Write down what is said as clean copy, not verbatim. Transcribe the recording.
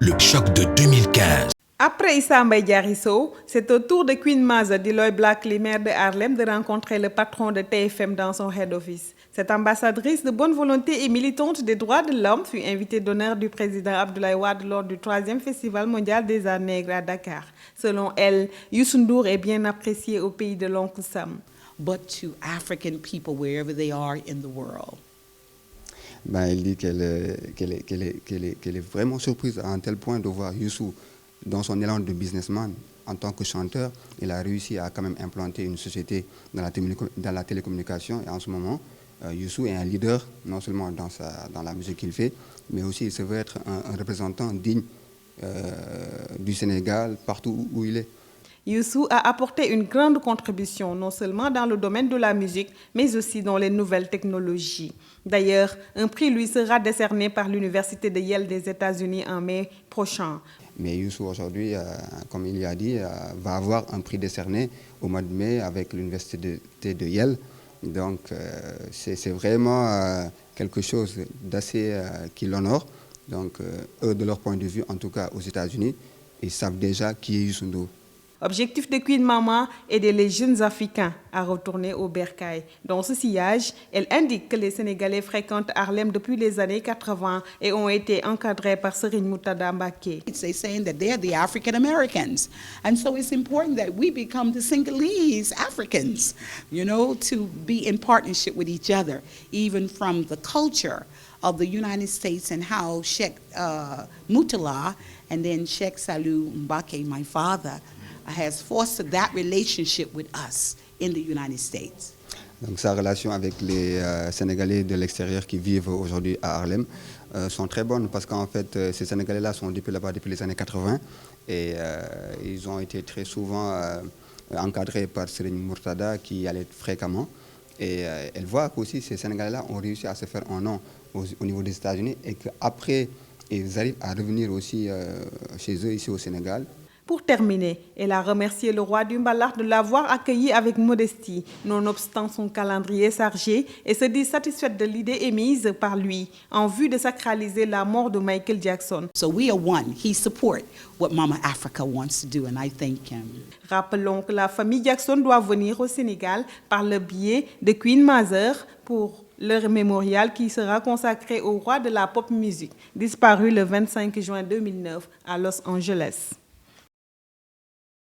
Le choc de 2015. Après Issa Mbaye Diary Sow, c'est au tour de Queen Maza d'Eloy Blackley, maire de Harlem, de rencontrer le patron de TFM dans son head office. Cette ambassadrice de bonne volonté et militante des droits de l'homme fut invitée d'honneur du président Abdoulaye Wade lors du 3e Festival mondial des arts nègres à Dakar. Selon elle, Youssou N'Dour est bien apprécié au pays de l'oncle Sam. But to African people wherever they are in the world. Elle dit qu'elle est vraiment surprise à un tel point de voir Youssou dans son élan de businessman. En tant que chanteur, il a réussi à quand même implanter une société dans la télécommunication. Et en ce moment, Youssou est un leader, non seulement dans la musique qu'il fait, mais aussi il se veut être un représentant digne du Sénégal partout où il est. Youssou a apporté une grande contribution, non seulement dans le domaine de la musique, mais aussi dans les nouvelles technologies. D'ailleurs, un prix lui sera décerné par l'Université de Yale des États-Unis en mai prochain. Mais Youssou aujourd'hui, comme il a dit, va avoir un prix décerné au mois de mai avec l'Université de Yale. Donc c'est vraiment quelque chose d'assez qui l'honore. Donc eux, de leur point de vue, en tout cas aux États-Unis, ils savent déjà qui est Youssou N'Dour. Objectif de Queen Mama, aider les jeunes Africains à retourner au bercail. Dans ce sillage, elle indique que les Sénégalais fréquentent Harlem depuis les années 80 et ont été encadrés par Serigne Moutada Mbacké. They're saying that they're the African Americans. And so it's important that we become the Senegalese Africans, to be in partnership with each other, even from the culture of the United States and how Sheikh Mutala and then Sheikh Salou Mbacké, my father, has fostered that relationship with us in the United States. Donc sa relation avec les Sénégalais de l'extérieur qui vivent aujourd'hui à Harlem sont très bonnes parce qu'en fait ces Sénégalais-là sont là-bas depuis les années 80 et ils ont été très souvent encadrés par Serigne Murtada qui allait fréquemment et elle voit qu'aussi ces Sénégalais-là ont réussi à se faire un nom au niveau des États-Unis et qu'après ils arrivent à revenir aussi chez eux ici au Sénégal. Pour terminer, elle a remercié le roi du Mbalax de l'avoir accueilli avec modestie, nonobstant son calendrier chargé, et se dit satisfaite de l'idée émise par lui en vue de sacraliser la mort de Michael Jackson. So we are one. He supports what Mama Africa wants to do, and I thank him. Rappelons que la famille Jackson doit venir au Sénégal par le biais de Queen Maza pour leur mémorial qui sera consacré au roi de la pop music, disparu le 25 juin 2009 à Los Angeles.